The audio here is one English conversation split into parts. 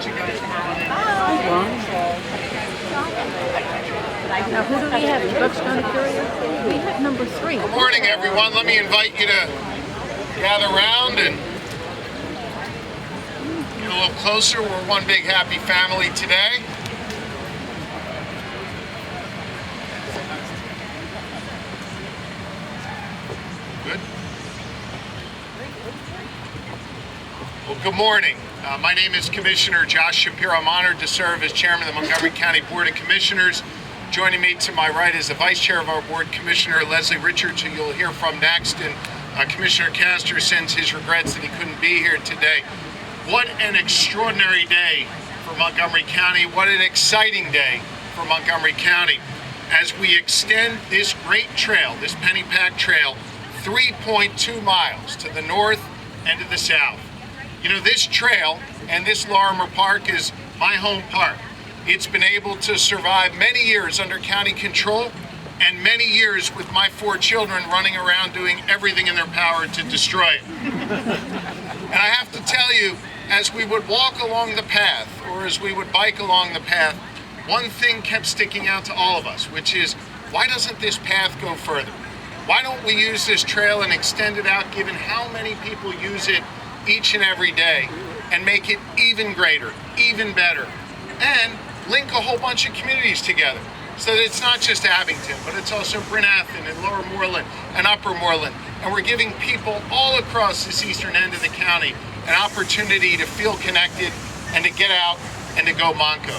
Now, who do we have? Buckstone Courier? We have number 3. Good morning, everyone. Let me invite you to gather around and get a little closer. We're one big happy family today. Good. Well, good morning. My name is Commissioner Josh Shapiro. I'm honored to serve as Chairman of the Montgomery County Board of Commissioners. Joining me to my right is the Vice Chair of our Board, Commissioner Leslie Richards, who you'll hear from next. And Commissioner Castor sends his regrets that he couldn't be here today. What an extraordinary day for Montgomery County. What an exciting day for Montgomery County as we extend this great trail, this Pennypack Trail, 3.2 miles to the north and to the south. You know, this trail and this Lorimer Park is my home park. It's been able to survive many years under county control and many years with my 4 children running around doing everything in their power to destroy it. And I have to tell you, as we would walk along the path or as we would bike along the path, one thing kept sticking out to all of us, which is, why doesn't this path go further? Why don't we use this trail and extend it out, given how many people use it each and every day, and make it even greater, even better, and link a whole bunch of communities together so that it's not just Abington, but it's also Bryn Athyn and Lower Moreland and Upper Moreland. And we're giving people all across this eastern end of the county an opportunity to feel connected and to get out and to go Monco.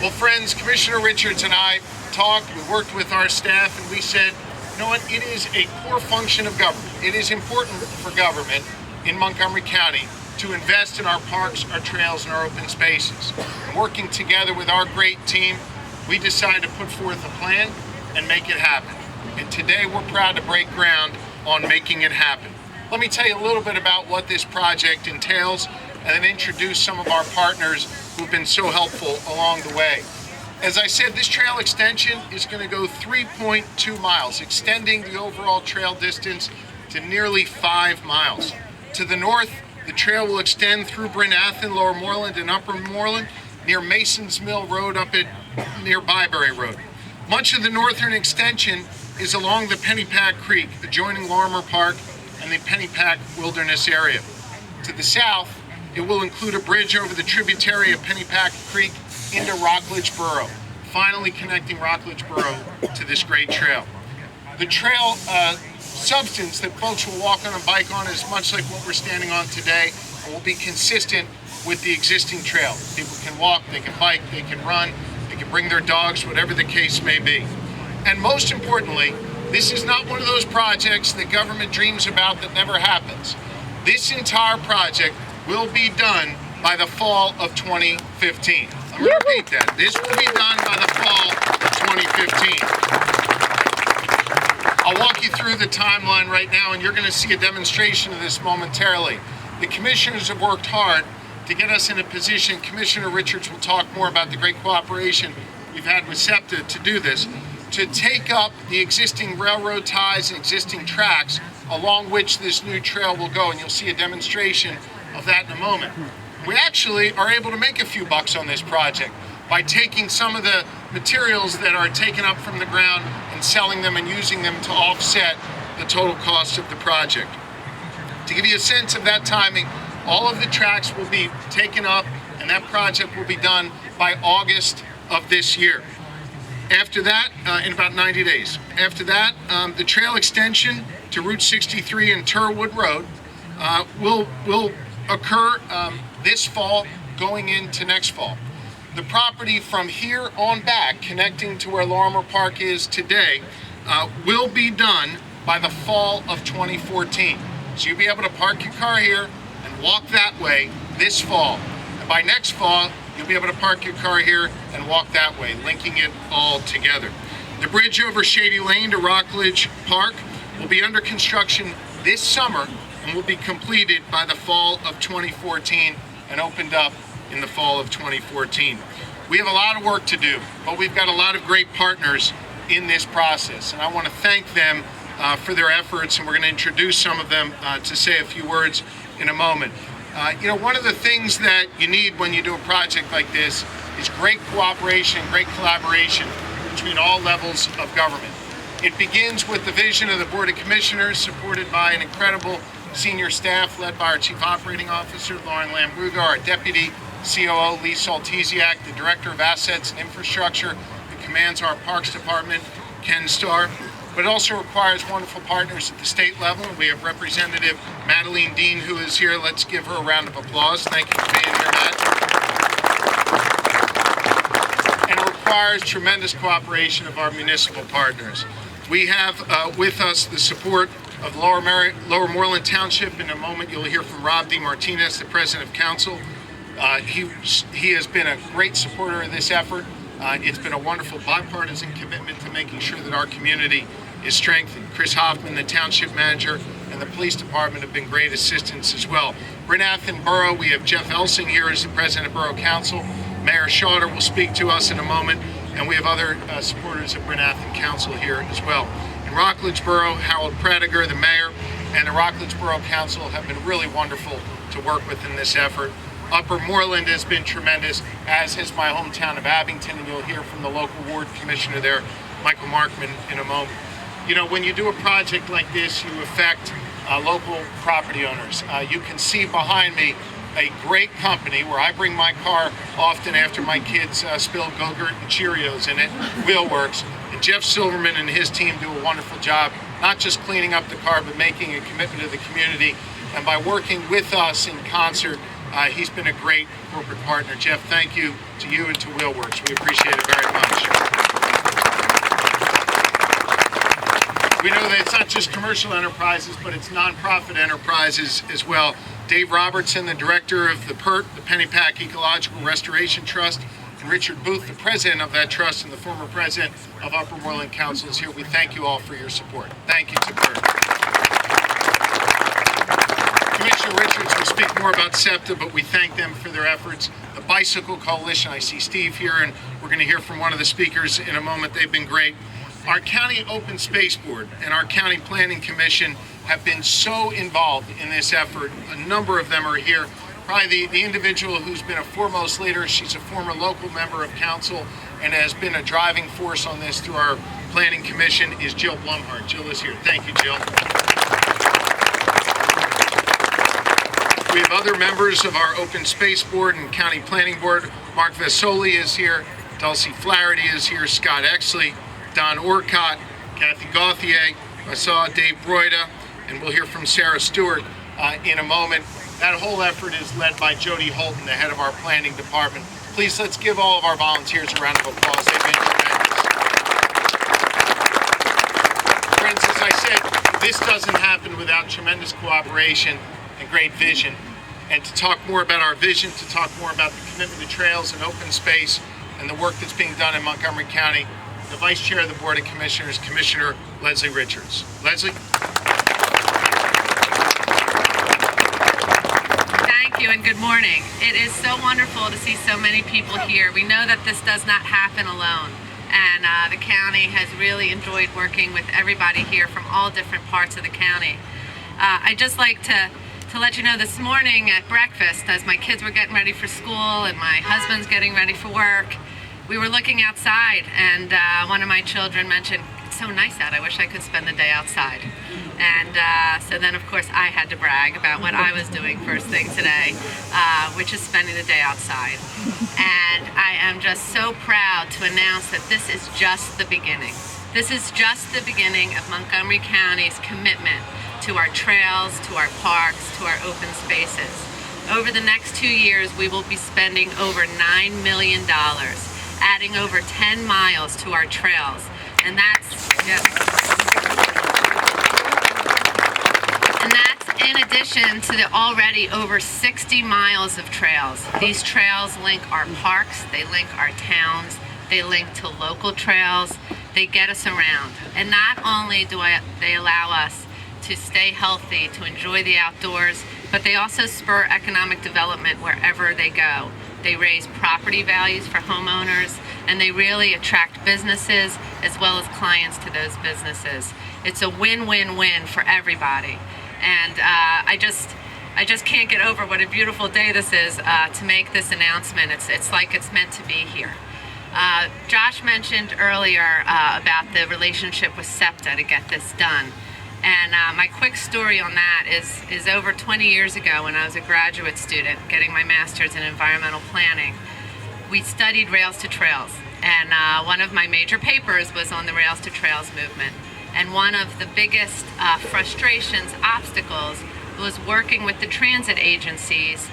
Well, friends, Commissioner Richards and I talked, we worked with our staff, and we said, you know what, it is a core function of government. It is important for government in Montgomery County to invest in our parks, our trails, and our open spaces. And working together with our great team, we decided to put forth a plan and make it happen. And today we're proud to break ground on making it happen. Let me tell you a little bit about what this project entails and then introduce some of our partners who've been so helpful along the way. As I said, this trail extension is going to go 3.2 miles, extending the overall trail distance to nearly 5 miles. To the north, the trail will extend through Bryn Athyn, Lower Moreland, and Upper Moreland near Mason's Mill Road up at near Byberry Road. Much of the northern extension is along the Pennypack Creek, adjoining Lorimer Park and the Pennypack Wilderness area. To the south, it will include a bridge over the tributary of Pennypack Creek into Rockledge Borough, finally connecting Rockledge Borough to this great trail. The trail substance that folks will walk on and bike on is much like what we're standing on today, and will be consistent with the existing trail. People can walk, they can bike, they can run, they can bring their dogs, whatever the case may be. And most importantly, this is not one of those projects that government dreams about that never happens. This entire project will be done by the fall of 2015. I'm going to repeat that. This will be done by the fall of 2015. I'll walk you through the timeline right now, and you're going to see a demonstration of this momentarily. The commissioners have worked hard to get us in a position. Commissioner Richards will talk more about the great cooperation we've had with SEPTA to do this, to take up the existing railroad ties and existing tracks along which this new trail will go, and you'll see a demonstration of that in a moment. We actually are able to make a few bucks on this project by taking some of the materials that are taken up from the ground and selling them and using them to offset the total cost of the project. To give you a sense of that timing, all of the tracks will be taken up and that project will be done by August of this year. After that, in about 90 days. After that, the trail extension to Route 63 and Turwood Road will occur this fall going into next fall. The property from here on back, connecting to where Lorimer Park is today, will be done by the fall of 2014. So you'll be able to park your car here and walk that way this fall. And by next fall, you'll be able to park your car here and walk that way, linking it all together. The bridge over Shady Lane to Rockledge Park will be under construction this summer and will be completed by the fall of 2014 and opened up in the fall of 2014. We have a lot of work to do, but we've got a lot of great partners in this process, and I want to thank them for their efforts, and we're going to introduce some of them to say a few words in a moment. One of the things that you need when you do a project like this is great cooperation, great collaboration between all levels of government. It begins with the vision of the Board of Commissioners, supported by an incredible senior staff led by our Chief Operating Officer, Lauren Lambruga, our Deputy COO, Lee Saltesiak, the Director of Assets and Infrastructure, who commands our Parks Department, Ken Starr. But it also requires wonderful partners at the state level. We have Representative Madeline Dean, who is here. Let's give her a round of applause. Thank you for being here, Matt. And it requires tremendous cooperation of our municipal partners. We have with us the support of Lower Moreland Township. In a moment, you'll hear from Rob DeMartinez, the President of Council. He has been a great supporter of this effort. It's been a wonderful bipartisan commitment to making sure that our community is strengthened. Chris Hoffman, the Township Manager, and the Police Department have been great assistants as well. Brinathan Borough, we have Jeff Elsing here as the President of Borough Council. Mayor Schauder will speak to us in a moment, and we have other supporters of Brinathan Council here as well. In Rockledge Borough, Harold Pradiger, the Mayor, and the Rockledge Borough Council have been really wonderful to work with in this effort. Upper Moreland has been tremendous, as has my hometown of Abington, and you'll hear from the local ward commissioner there, Michael Markman, in a moment. When you do a project like this, you affect local property owners. You can see behind me a great company where I bring my car often after my kids spill Go-Gurt and Cheerios in it, Wheelworks. And Jeff Silverman and his team do a wonderful job, not just cleaning up the car, but making a commitment to the community. And by working with us in concert, he's been a great corporate partner. Jeff, thank you to you and to Wheelworks. We appreciate it very much. We know that it's not just commercial enterprises, but it's nonprofit enterprises as well. Dave Robertson, the director of the PERT, the Pennypack Ecological Restoration Trust, and Richard Booth, the president of that trust and the former president of Upper Moreland Council, is here. We thank you all for your support. Thank you to PERT. Commissioner Richards will speak more about SEPTA, but we thank them for their efforts. The Bicycle Coalition, I see Steve here, and we're going to hear from one of the speakers in a moment. They've been great. Our County Open Space Board and our County Planning Commission have been so involved in this effort. A number of them are here. Probably the individual who's been a foremost leader, she's a former local member of council and has been a driving force on this through our Planning Commission, is Jill Blumhardt. Jill is here. Thank you, Jill. We have other members of our Open Space Board and County Planning Board. Mark Vasoli is here. Dulcie Flaherty is here. Scott Exley, Don Orcott, Kathy Gauthier. I saw Dave Broida, and we'll hear from Sarah Stewart in a moment. That whole effort is led by Jody Holton, the head of our planning department. Please, let's give all of our volunteers a round of applause. They've been tremendous. Friends, as I said, this doesn't happen without tremendous cooperation and great vision. And to talk more about our vision, to talk more about the commitment to trails and open space and the work that's being done in Montgomery County, the Vice Chair of the Board of Commissioners, Commissioner Leslie Richards. Leslie? Thank you and good morning. It is so wonderful to see so many people here. We know that this does not happen alone, and the county has really enjoyed working with everybody here from all different parts of the county. I'd just like to let you know, this morning at breakfast, as my kids were getting ready for school and my husband's getting ready for work, we were looking outside, and one of my children mentioned, "It's so nice out, I wish I could spend the day outside." And so then, of course, I had to brag about what I was doing first thing today, which is spending the day outside. And I am just so proud to announce that this is just the beginning. This is just the beginning of Montgomery County's commitment to our trails, to our parks, to our open spaces. Over the next 2 years, we will be spending over $9 million, adding over 10 miles to our trails. And that's in addition to the already over 60 miles of trails. These trails link our parks, they link our towns, they link to local trails, they get us around. And not only do they allow us to stay healthy, to enjoy the outdoors, but they also spur economic development wherever they go. They raise property values for homeowners, and they really attract businesses as well as clients to those businesses. It's a win-win-win for everybody. And I just I just can't get over what a beautiful day this is to make this announcement. It's like it's meant to be here. Josh mentioned earlier about the relationship with SEPTA to get this done. And my quick story on that is over 20 years ago when I was a graduate student getting my master's in environmental planning. We studied Rails to Trails, and one of my major papers was on the Rails to Trails movement. And one of the biggest frustrations, obstacles, was working with the transit agencies,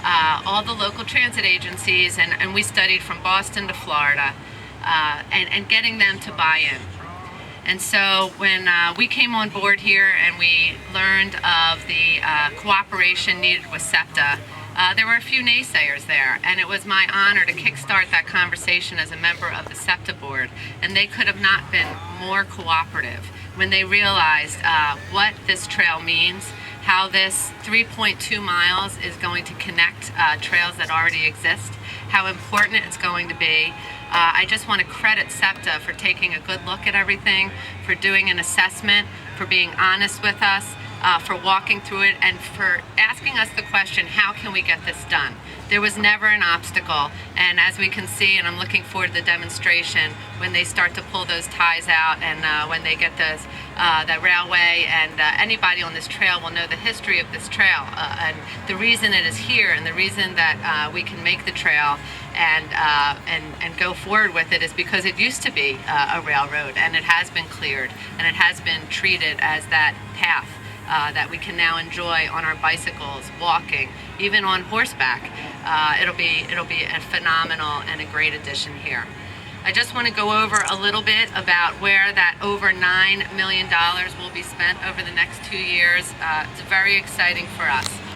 all the local transit agencies, and we studied from Boston to Florida, and getting them to buy in. And so when we came on board here and we learned of the cooperation needed with SEPTA, there were a few naysayers there, and it was my honor to kickstart that conversation as a member of the SEPTA board, and they could have not been more cooperative when they realized what this trail means, how this 3.2 miles is going to connect trails that already exist, how important it's going to be. I just want to credit SEPTA for taking a good look at everything, for doing an assessment, for being honest with us, for walking through it, and for asking us the question, how can we get this done? There was never an obstacle, and as we can see, and I'm looking forward to the demonstration, when they start to pull those ties out and when they get the railway, and anybody on this trail will know the history of this trail and the reason it is here, and the reason that we can make the trail and go forward with it is because it used to be a railroad, and it has been cleared, and it has been treated as that path that we can now enjoy on our bicycles, walking, even on horseback. It'll be a phenomenal and a great addition here. I just want to go over a little bit about where that over $9 million will be spent over the next 2 years. It's very exciting for us.